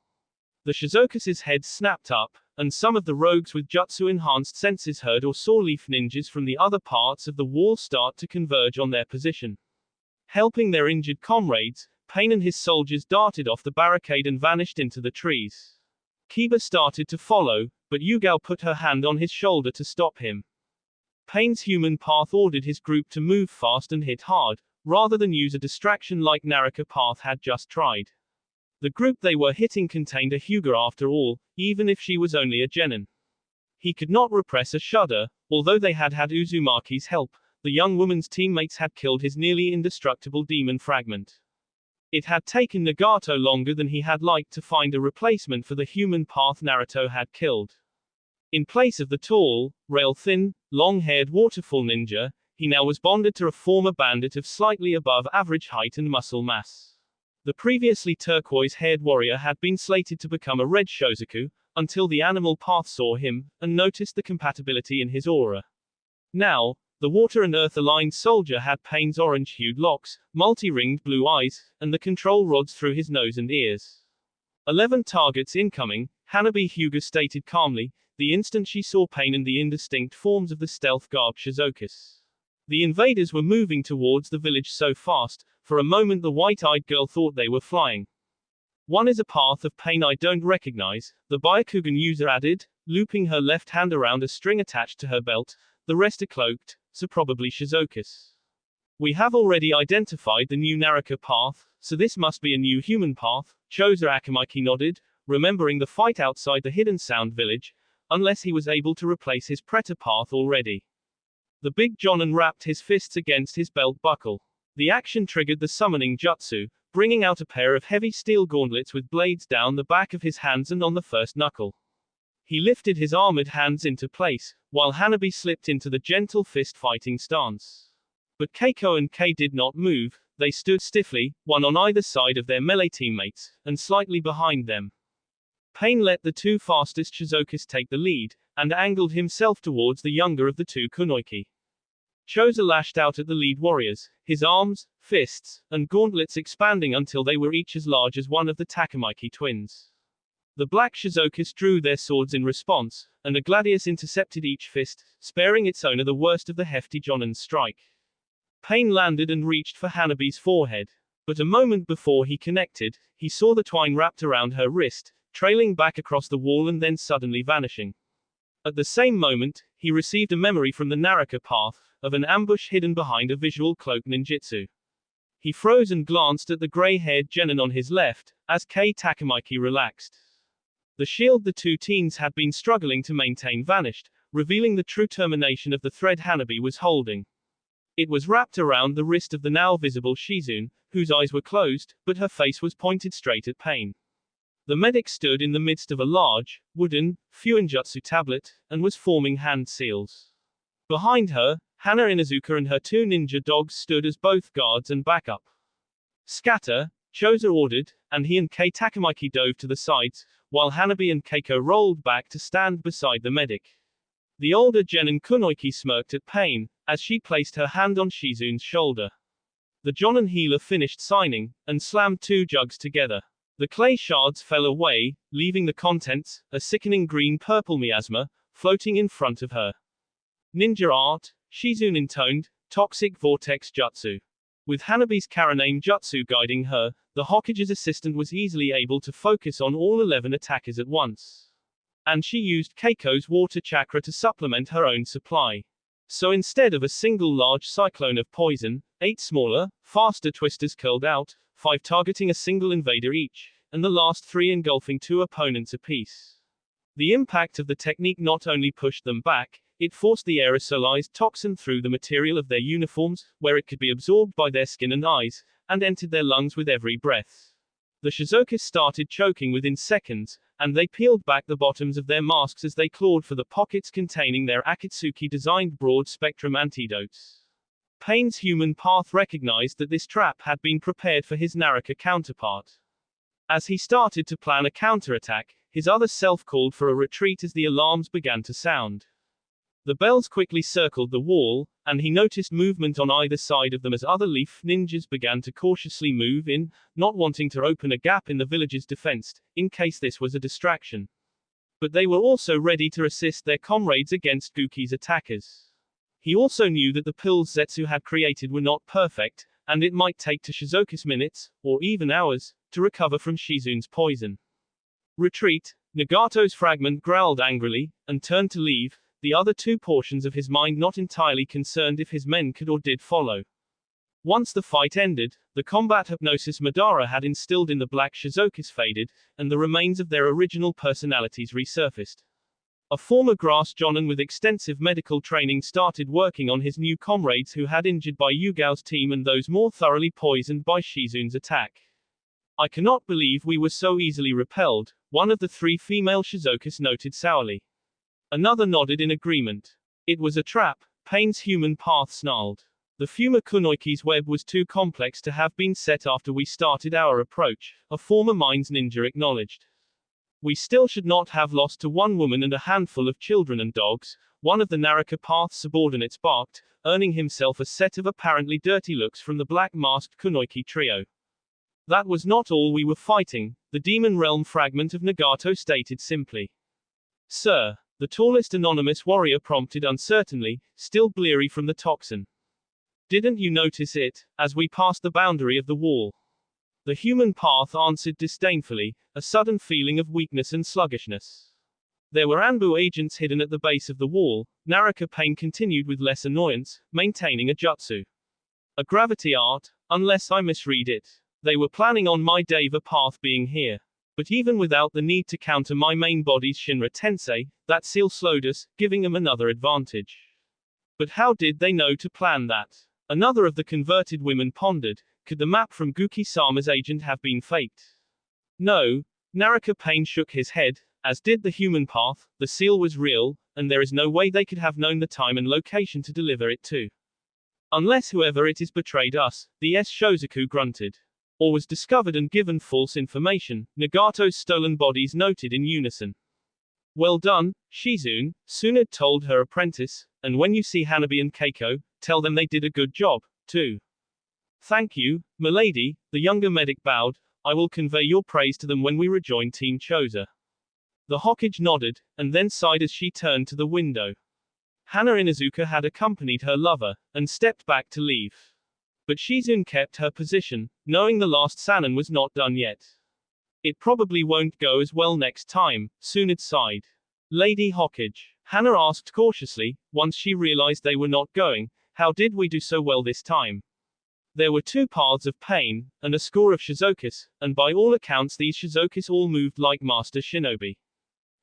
The Shizokus' heads snapped up, and some of the rogues with jutsu-enhanced senses heard or saw leaf ninjas from the other parts of the wall start to converge on their position. Helping their injured comrades, Pain and his soldiers darted off the barricade and vanished into the trees. Kiba started to follow, but Yugao put her hand on his shoulder to stop him. Pain's human path ordered his group to move fast and hit hard, rather than use a distraction like Naraka Path had just tried. The group they were hitting contained a Hyuga after all, even if she was only a genin. He could not repress a shudder. Although they had had Uzumaki's help, the young woman's teammates had killed his nearly indestructible demon fragment. It had taken Nagato longer than he had liked to find a replacement for the human path Naruto had killed. In place of the tall, rail-thin, long-haired waterfall ninja, he now was bonded to a former bandit of slightly above average height and muscle mass. The previously turquoise-haired warrior had been slated to become a red Shozaku, until the animal path saw him, and noticed the compatibility in his aura. Now, the water and earth-aligned soldier had Pain's orange-hued locks, multi-ringed blue eyes, and the control rods through his nose and ears. 11 targets incoming, Hanabi Hyuga stated calmly, the instant she saw Pain and the indistinct forms of the stealth-garbed Shizokus. The invaders were moving towards the village so fast, for a moment the white-eyed girl thought they were flying. One is a path of pain I don't recognize, the Byakugan user added, looping her left hand around a string attached to her belt. The rest are cloaked, so probably Shizuka's. We have already identified the new Naruto path, so this must be a new human path, Chozo Akamaki nodded, remembering the fight outside the Hidden Sound village, unless he was able to replace his Preta path already. The big Jonin wrapped his fists against his belt buckle. The action triggered the summoning jutsu, bringing out a pair of heavy steel gauntlets with blades down the back of his hands and on the first knuckle. He lifted his armored hands into place, while Hanabi slipped into the gentle fist-fighting stance. But Keiko and Kei did not move, they stood stiffly, one on either side of their melee teammates, and slightly behind them. Pain let the two fastest Shizukas take the lead, and angled himself towards the younger of the two kunoichi. Chozo lashed out at the lead warriors, his arms, fists, and gauntlets expanding until they were each as large as one of the Takamaki twins. The black Shizukas drew their swords in response, and a gladius intercepted each fist, sparing its owner the worst of the hefty Jonin's strike. Pain landed and reached for Hanabi's forehead. But a moment before he connected, he saw the twine wrapped around her wrist, trailing back across the wall and then suddenly vanishing. At the same moment, he received a memory from the Naruto path, of an ambush hidden behind a visual cloak ninjutsu. He froze and glanced at the gray-haired genin on his left, as Kei Takamaki relaxed. The shield the two teens had been struggling to maintain vanished, revealing the true termination of the thread Hanabi was holding. It was wrapped around the wrist of the now visible Shizune, whose eyes were closed, but her face was pointed straight at Pain. The medic stood in the midst of a large, wooden, fuinjutsu tablet, and was forming hand seals. Behind her, Hana Inuzuka and her two ninja dogs stood as both guards and backup. Scatter, Chozo ordered, and he and Kei Takamaki dove to the sides, while Hanabi and Keiko rolled back to stand beside the medic. The older Genin kunoichi smirked at Pain, as she placed her hand on Shizune's shoulder. The Jonin healer finished signing, and slammed two jugs together. The clay shards fell away, leaving the contents, a sickening green-purple miasma, floating in front of her. Ninja art, Shizune intoned, toxic vortex jutsu. With Hanabi's Karaname jutsu guiding her, the Hokage's assistant was easily able to focus on all 11 attackers at once. And she used Keiko's water chakra to supplement her own supply. So instead of a single large cyclone of poison, 8 smaller, faster twisters curled out, 5 targeting a single invader each, and the last 3 engulfing 2 opponents apiece. The impact of the technique not only pushed them back, it forced the aerosolized toxin through the material of their uniforms, where it could be absorbed by their skin and eyes, and entered their lungs with every breath. The Shizukas started choking within seconds, and they peeled back the bottoms of their masks as they clawed for the pockets containing their Akatsuki-designed broad-spectrum antidotes. Pain's human path recognized that this trap had been prepared for his Naruto counterpart. As he started to plan a counterattack, his other self called for a retreat as the alarms began to sound. The bells quickly circled the wall, and he noticed movement on either side of them as other leaf ninjas began to cautiously move in, not wanting to open a gap in the village's defense, in case this was a distraction. But they were also ready to assist their comrades against Guki's attackers. He also knew that the pills Zetsu had created were not perfect, and it might take to Shizuka's minutes, or even hours, to recover from Shizune's poison. Retreat, Nagato's fragment growled angrily, and turned to leave, the other 2 portions of his mind not entirely concerned if his men could or did follow. Once the fight ended, the combat hypnosis Madara had instilled in the black Shizukas faded, and the remains of their original personalities resurfaced. A former grass Jonin with extensive medical training started working on his new comrades who had injured by Yugao's team and those more thoroughly poisoned by Shizune's attack. I cannot believe we were so easily repelled, one of the 3 female Shizukas noted sourly. Another nodded in agreement. It was a trap, Pain's human path snarled. The Fuma Kunoichi's web was too complex to have been set after we started our approach, a former mines ninja acknowledged. We still should not have lost to 1 woman and a handful of children and dogs, one of the Naruto path's subordinates barked, earning himself a set of apparently dirty looks from the black-masked Kunoichi trio. That was not all we were fighting, the Demon Realm fragment of Nagato stated simply. Sir, the tallest anonymous warrior prompted uncertainly, still bleary from the toxin. Didn't you notice it, as we passed the boundary of the wall? The human path answered disdainfully, a sudden feeling of weakness and sluggishness. There were Anbu agents hidden at the base of the wall. Naraka Pain continued with less annoyance, maintaining a jutsu. A gravity art, unless I misread it. They were planning on my Deva path being here. But even without the need to counter my main body's Shinra Tensei, that seal slowed us, giving them another advantage. But how did they know to plan that? Another of the converted women pondered, could the map from Guki-sama's agent have been faked? No. Naraka Pain shook his head, as did the human path. The seal was real, and there is no way they could have known the time and location to deliver it to. Unless whoever it is betrayed us, the Shozoku grunted. Or was discovered and given false information, Nagato's stolen bodies noted in unison. Well done, Shizune, Tsunade told her apprentice, and when you see Hanabi and Keiko, tell them they did a good job, too. Thank you, milady, the younger medic bowed, I will convey your praise to them when we rejoin Team Choza. The Hokage nodded, and then sighed as she turned to the window. Hana Inuzuka had accompanied her lover, and stepped back to leave. But Shizune kept her position, knowing the last Sannin was not done yet. It probably won't go as well next time, Tsunade sighed. Lady Hokage, Hana asked cautiously, once she realized they were not going, how did we do so well this time? There were 2 paths of pain, and a score of Shizokus, and by all accounts these Shizokus all moved like master shinobi.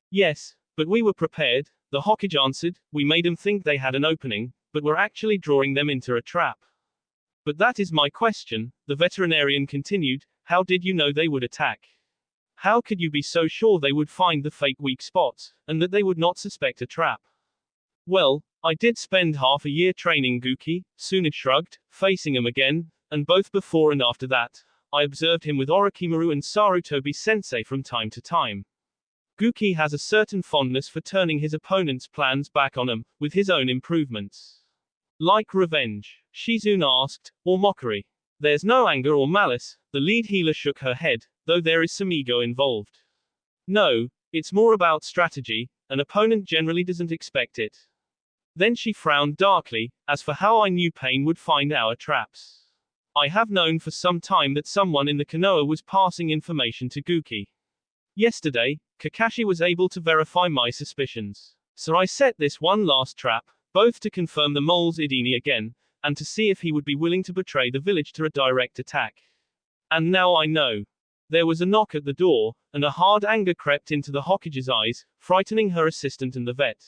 Yes, but we were prepared, the Hokage answered, we made them think they had an opening, but were actually drawing them into a trap. But that is my question, the veterinarian continued, how did you know they would attack? How could you be so sure they would find the fake weak spots, and that they would not suspect a trap? Well, I did spend half a year training Guki, Tsunade shrugged, facing him again, and both before and after that, I observed him with Orochimaru and Sarutobi sensei from time to time. Guki has a certain fondness for turning his opponent's plans back on him, with his own improvements. Like revenge? Shizune asked, or mockery? There's no anger or malice, the lead healer shook her head, though there is some ego involved. No, it's more about strategy, an opponent generally doesn't expect it. Then she frowned darkly, as for how I knew Pain would find our traps. I have known for some time that someone in the Konoha was passing information to Guki. Yesterday, Kakashi was able to verify my suspicions. So I set this one last trap, both to confirm the mole's Idini again, and to see if he would be willing to betray the village to a direct attack. And now I know. There was a knock at the door, and a hard anger crept into the Hokage's eyes, frightening her assistant and the vet.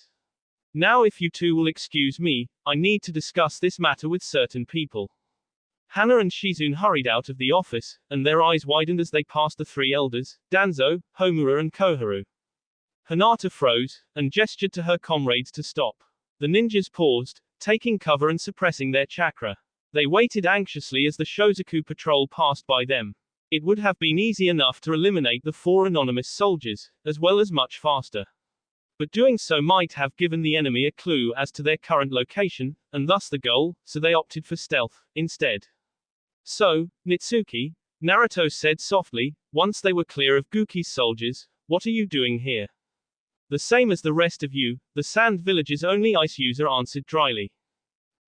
Now if you two will excuse me, I need to discuss this matter with certain people. Hana and Shizune hurried out of the office, and their eyes widened as they passed the 3 elders, Danzo, Homura and Koharu. Hinata froze, and gestured to her comrades to stop. The ninjas paused, taking cover and suppressing their chakra. They waited anxiously as the Shozoku patrol passed by them. It would have been easy enough to eliminate the 4 anonymous soldiers, as well as much faster. But doing so might have given the enemy a clue as to their current location, and thus the goal, so they opted for stealth, instead. So, Nitsuki, Naruto said softly, once they were clear of Guki's soldiers, what are you doing here? The same as the rest of you, the Sand Village's only ice user answered dryly.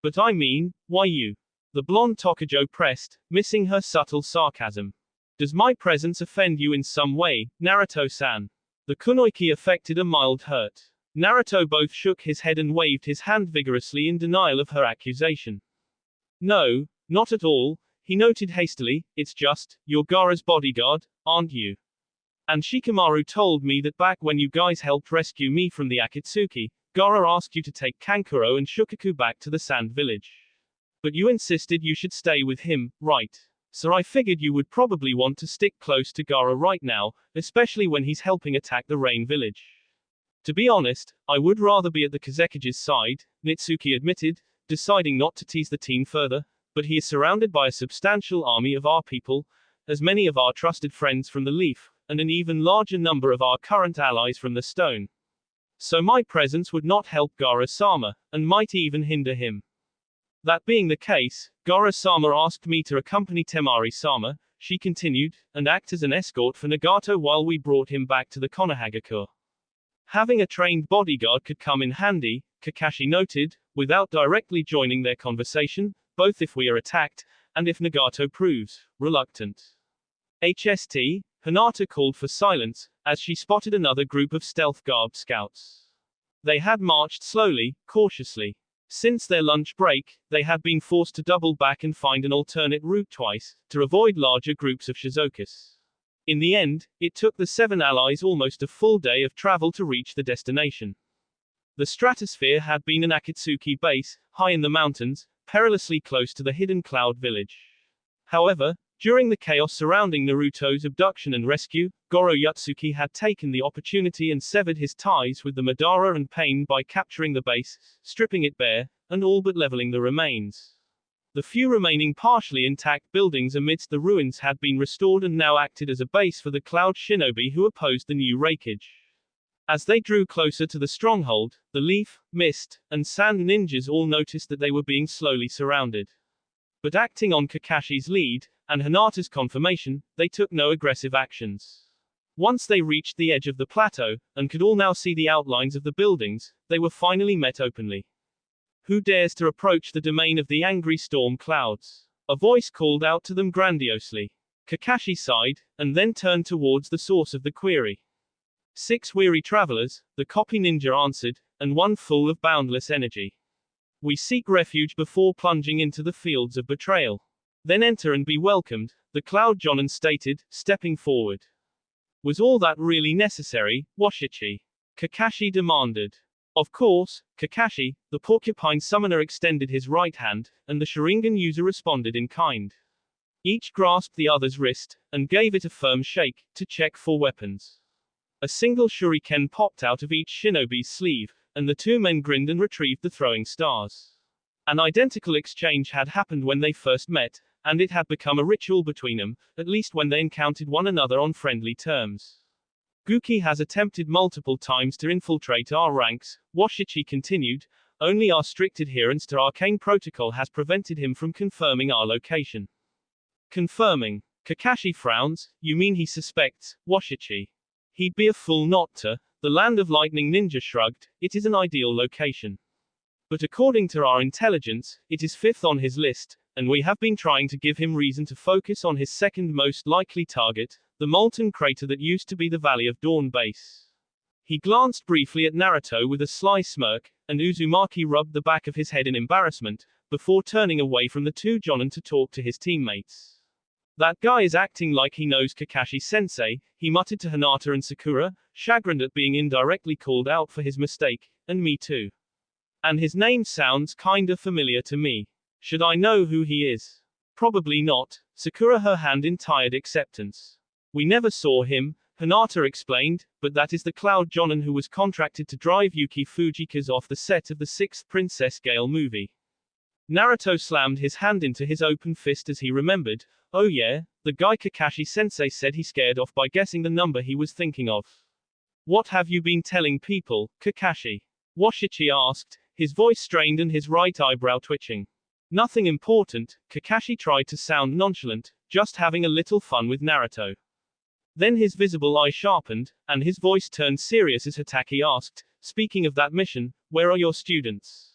But I mean, why you? The blonde Tokujo pressed, missing her subtle sarcasm. Does my presence offend you in some way, Naruto-san? The kunoichi affected a mild hurt. Naruto both shook his head and waved his hand vigorously in denial of her accusation. No, not at all, he noted hastily, it's just, you're Gaara's bodyguard, aren't you? And Shikamaru told me that back when you guys helped rescue me from the Akatsuki, Gaara asked you to take Kankuro and Shukaku back to the Sand Village. But you insisted you should stay with him, right? So I figured you would probably want to stick close to Gaara right now, especially when he's helping attack the Rain Village. To be honest, I would rather be at the Kazekage's side, Nitsuki admitted, deciding not to tease the teen further, but he is surrounded by a substantial army of our people, as many of our trusted friends from the Leaf, and an even larger number of our current allies from the Stone. So my presence would not help Gaara-sama, and might even hinder him. That being the case, Gaara-sama asked me to accompany Temari-sama, she continued, and act as an escort for Nagato while we brought him back to the Konohagakure. Having a trained bodyguard could come in handy, Kakashi noted, without directly joining their conversation, both if we are attacked, and if Nagato proves reluctant. HST, Hinata called for silence, as she spotted another group of stealth-garbed scouts. They had marched slowly, cautiously. Since their lunch break, they had been forced to double back and find an alternate route twice, to avoid larger groups of Shizokus. In the end, it took the 7 allies almost a full day of travel to reach the destination. The stratosphere had been an Akatsuki base, high in the mountains, perilously close to the hidden cloud village. However, during the chaos surrounding Naruto's abduction and rescue, Goro Yutsuki had taken the opportunity and severed his ties with the Madara and Pain by capturing the base, stripping it bare, and all but leveling the remains. The few remaining partially intact buildings amidst the ruins had been restored and now acted as a base for the Cloud Shinobi who opposed the new raikage. As they drew closer to the stronghold, the Leaf, Mist, and Sand ninjas all noticed that they were being slowly surrounded. But acting on Kakashi's lead, and Hinata's confirmation, they took no aggressive actions. Once they reached the edge of the plateau, and could all now see the outlines of the buildings, they were finally met openly. Who dares to approach the domain of the angry storm clouds? A voice called out to them grandiosely. Kakashi sighed, and then turned towards the source of the query. 6 weary travelers, the copy ninja answered, and one full of boundless energy. We seek refuge before plunging into the fields of betrayal. Then enter and be welcomed, the Cloud Jonin stated, stepping forward. Was all that really necessary, Washichi? Kakashi demanded. Of course, Kakashi, the porcupine summoner extended his right hand, and the Sharingan user responded in kind. Each grasped the other's wrist, and gave it a firm shake, to check for weapons. A single shuriken popped out of each shinobi's sleeve, and the 2 men grinned and retrieved the throwing stars. An identical exchange had happened when they first met, and it had become a ritual between them, at least when they encountered one another on friendly terms. Guki has attempted multiple times to infiltrate our ranks, Washichi continued, only our strict adherence to arcane protocol has prevented him from confirming our location. Confirming. Kakashi frowns, you mean he suspects, Washichi? He'd be a fool not to. The Land of Lightning ninja shrugged, it is an ideal location. But according to our intelligence, it is 5th on his list, and we have been trying to give him reason to focus on his second most likely target, the molten crater that used to be the Valley of Dawn base. He glanced briefly at Naruto with a sly smirk, and Uzumaki rubbed the back of his head in embarrassment, before turning away from the 2 Jonin to talk to his teammates. That guy is acting like he knows Kakashi-sensei, he muttered to Hinata and Sakura, chagrined at being indirectly called out for his mistake, and me too. And his name sounds kinda familiar to me. Should I know who he is? Probably not, Sakura her hand in tired acceptance. We never saw him, Hinata explained, but that is the Cloud Jonin who was contracted to drive Yuki Fujikaze off the set of the 6th Princess Gale movie. Naruto slammed his hand into his open fist as he remembered, oh yeah, the guy Kakashi-sensei said he scared off by guessing the number he was thinking of. What have you been telling people, Kakashi? Washichi asked, his voice strained and his right eyebrow twitching. Nothing important, Kakashi tried to sound nonchalant, just having a little fun with Naruto. Then his visible eye sharpened, and his voice turned serious as Hatake asked, speaking of that mission, where are your students?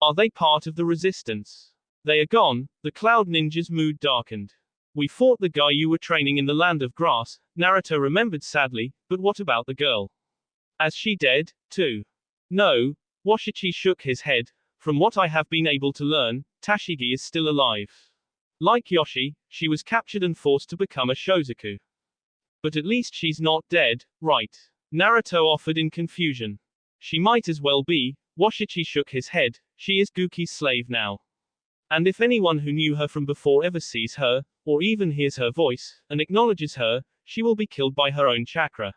Are they part of the resistance? They are gone, the Cloud Ninja's mood darkened. We fought the guy you were training in the Land of Grass, Naruto remembered sadly, but what about the girl? Is she dead, too? No, Washichi shook his head. From what I have been able to learn, Tashigi is still alive. Like Yoshi, she was captured and forced to become a Shozaku. But at least she's not dead, right? Naruto offered in confusion. She might as well be, Washichi shook his head, she is Guki's slave now. And if anyone who knew her from before ever sees her, or even hears her voice, and acknowledges her, she will be killed by her own chakra.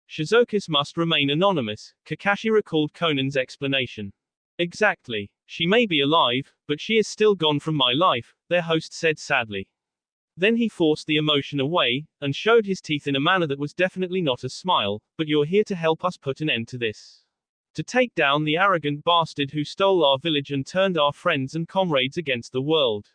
Shizokus must remain anonymous, Kakashi recalled Conan's explanation. Exactly. She may be alive, but she is still gone from my life, their host said sadly. Then he forced the emotion away, and showed his teeth in a manner that was definitely not a smile, but you're here to help us put an end to this. To take down the arrogant bastard who stole our village and turned our friends and comrades against the world.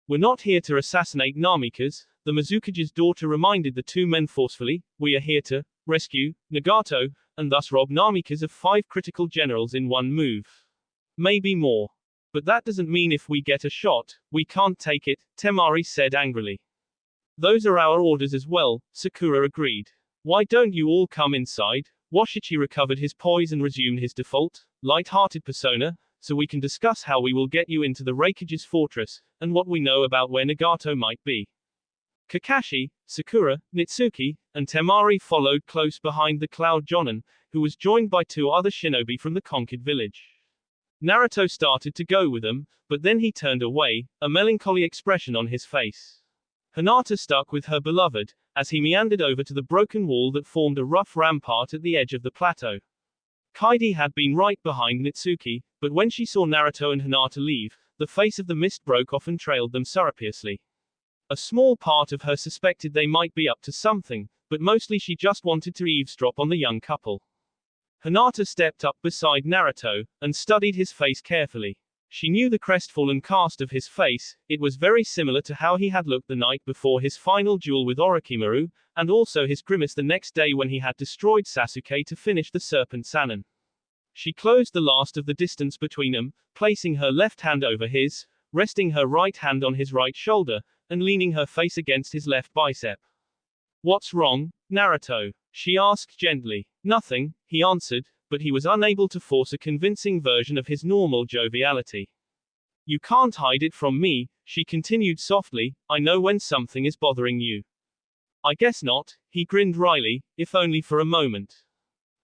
We're not here to assassinate Namikaze, the Mizukage's daughter reminded the 2 men forcefully, we are here to rescue Nagato, and thus rob Namikaze of 5 critical generals in one move. Maybe more. But that doesn't mean if we get a shot, we can't take it, Temari said angrily. Those are our orders as well, Sakura agreed. Why don't you all come inside? Washichi recovered his poise and resumed his default, light-hearted persona, so we can discuss how we will get you into the Raikage's fortress, and what we know about where Nagato might be. Kakashi, Sakura, Nitsuki, and Temari followed close behind the Cloud Jonin, who was joined by 2 other shinobi from the conquered village. Naruto started to go with them, but then he turned away, a melancholy expression on his face. Hinata stuck with her beloved, as he meandered over to the broken wall that formed a rough rampart at the edge of the plateau. Kaidi had been right behind Nitsuki, but when she saw Naruto and Hinata leave, the face of the mist broke off and trailed them surreptitiously. A small part of her suspected they might be up to something, but mostly she just wanted to eavesdrop on the young couple. Hinata stepped up beside Naruto, and studied his face carefully. She knew the crestfallen cast of his face, it was very similar to how he had looked the night before his final duel with Orochimaru, and also his grimace the next day when he had destroyed Sasuke to finish the Serpent Sannin. She closed the last of the distance between them, placing her left hand over his, resting her right hand on his right shoulder, and leaning her face against his left bicep. What's wrong, Naruto? She asked gently. Nothing, he answered, but he was unable to force a convincing version of his normal joviality. You can't hide it from me, she continued softly, I know when something is bothering you. I guess not, he grinned wryly, if only for a moment.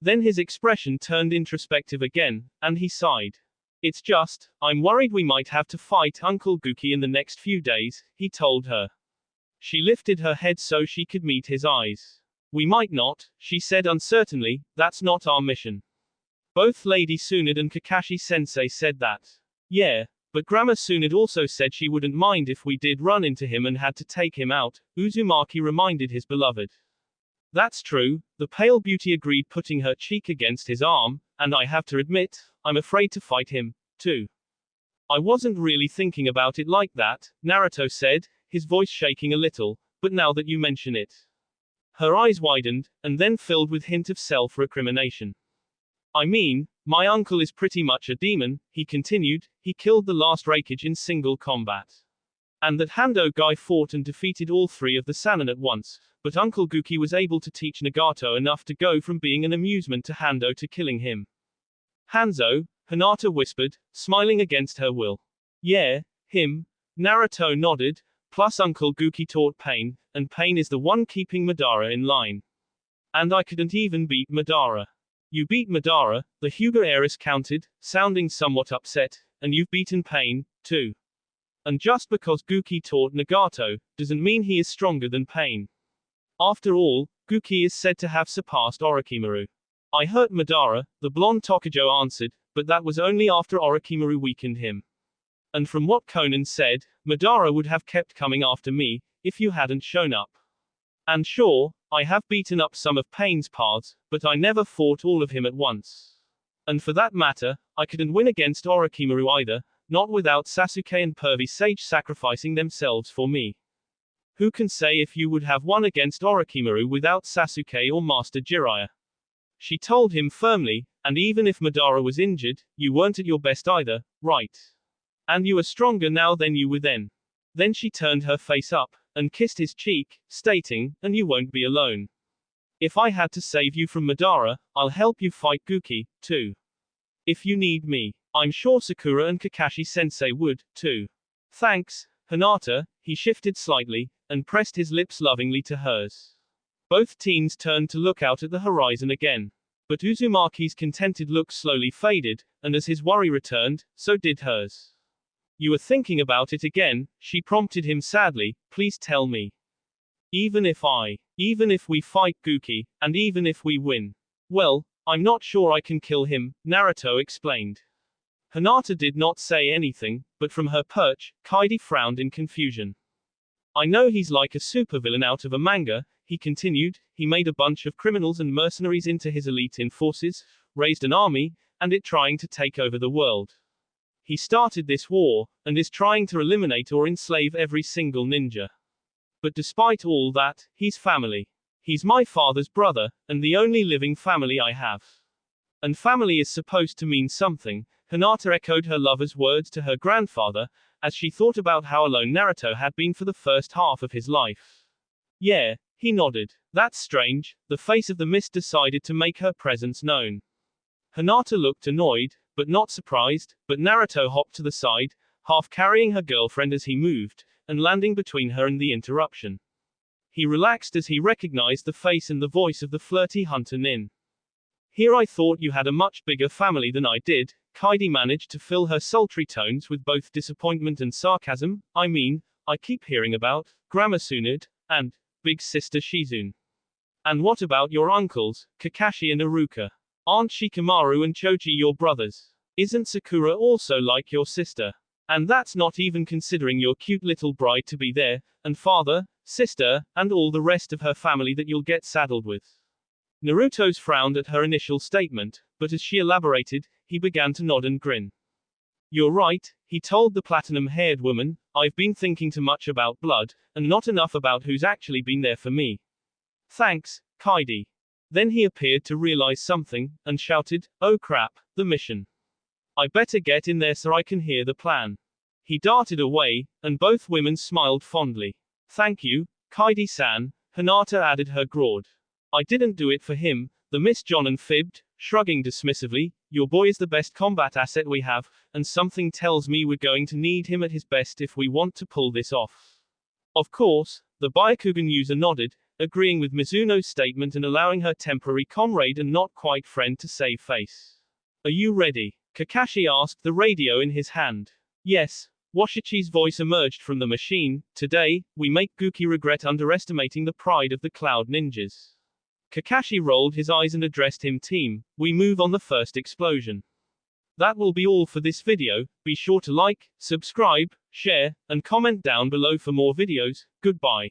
Then his expression turned introspective again, and he sighed. It's just, I'm worried we might have to fight Uncle Guki in the next few days, he told her. She lifted her head so she could meet his eyes. We might not, she said uncertainly, that's not our mission. Both Lady Tsunade and Kakashi-sensei said that. Yeah, but Grandma Tsunade also said she wouldn't mind if we did run into him and had to take him out, Uzumaki reminded his beloved. That's true, the pale beauty agreed, putting her cheek against his arm, and I have to admit, I'm afraid to fight him, too. I wasn't really thinking about it like that, Naruto said, his voice shaking a little, but now that you mention it. Her eyes widened, and then filled with hint of self-recrimination. I mean, my uncle is pretty much a demon, he continued, he killed the last Raikage in single combat. And that Hando guy fought and defeated all 3 of the Sannin at once, but Uncle Guki was able to teach Nagato enough to go from being an amusement to Hando to killing him. Hanzo, Hinata whispered, smiling against her will. Yeah, him, Naruto nodded, plus Uncle Guki taught Pain, and Pain is the one keeping Madara in line. And I couldn't even beat Madara. You beat Madara, the Hyuga heiress countered, sounding somewhat upset, and you've beaten Pain, too. And just because Guki taught Nagato, doesn't mean he is stronger than Pain. After all, Guki is said to have surpassed Orochimaru. I hurt Madara, the blonde Tokujo answered, but that was only after Orochimaru weakened him. And from what Conan said, Madara would have kept coming after me, if you hadn't shown up. And sure, I have beaten up some of Pain's paths, but I never fought all of him at once. And for that matter, I couldn't win against Orochimaru either, not without Sasuke and Pervy Sage sacrificing themselves for me. Who can say if you would have won against Orochimaru without Sasuke or Master Jiraiya? She told him firmly, and even if Madara was injured, you weren't at your best either, right? And you are stronger now than you were then. Then she turned her face up, and kissed his cheek, stating, and you won't be alone. If I had to save you from Madara, I'll help you fight Guki, too. If you need me, I'm sure Sakura and Kakashi-sensei would, too. Thanks, Hinata, he shifted slightly, and pressed his lips lovingly to hers. Both teens turned to look out at the horizon again. But Uzumaki's contented look slowly faded, and as his worry returned, so did hers. You were thinking about it again, she prompted him sadly, please tell me. Even if we fight Guki, and even if we win. Well, I'm not sure I can kill him, Naruto explained. Hinata did not say anything, but from her perch, Kaidi frowned in confusion. I know he's like a supervillain out of a manga, he continued, he made a bunch of criminals and mercenaries into his elite forces, raised an army, and it trying to take over the world. He started this war, and is trying to eliminate or enslave every single ninja. But despite all that, he's family. He's my father's brother, and the only living family I have. And family is supposed to mean something, Hinata echoed her lover's words to her grandfather, as she thought about how alone Naruto had been for the first half of his life. Yeah, he nodded. That's strange. The face of the mist decided to make her presence known. Hinata looked annoyed, but not surprised, but Naruto hopped to the side, half carrying her girlfriend as he moved, and landing between her and the interruption. He relaxed as he recognized the face and the voice of the flirty hunter Nin. Here I thought you had a much bigger family than I did. Kaidi managed to fill her sultry tones with both disappointment and sarcasm. I mean, I keep hearing about Grandma Tsunade and Big Sister Shizune. And what about your uncles, Kakashi and Iruka? Aren't Shikamaru and Choji your brothers? Isn't Sakura also like your sister? And that's not even considering your cute little bride to be there, and father, sister, and all the rest of her family that you'll get saddled with. Naruto's frowned at her initial statement, but as she elaborated, he began to nod and grin. You're right, he told the platinum-haired woman, I've been thinking too much about blood, and not enough about who's actually been there for me. Thanks, Kaidi. Then he appeared to realize something, and shouted, oh crap, the mission. I better get in there so I can hear the plan. He darted away, and both women smiled fondly. Thank you, Kaidi-san, Hinata added her groard. I didn't do it for him, the Miss Jonan fibbed, shrugging dismissively. Your boy is the best combat asset we have, and something tells me we're going to need him at his best if we want to pull this off. Of course, the Byakugan user nodded, agreeing with Mizuno's statement and allowing her temporary comrade and not quite friend to save face. Are you ready? Kakashi asked, the radio in his hand. Yes. Washichi's voice emerged from the machine. Today, we make Guki regret underestimating the pride of the Cloud Ninjas. Kakashi rolled his eyes and addressed him, team, we move on the first explosion. That will be all for this video. Be sure to like, subscribe, share, and comment down below for more videos. Goodbye.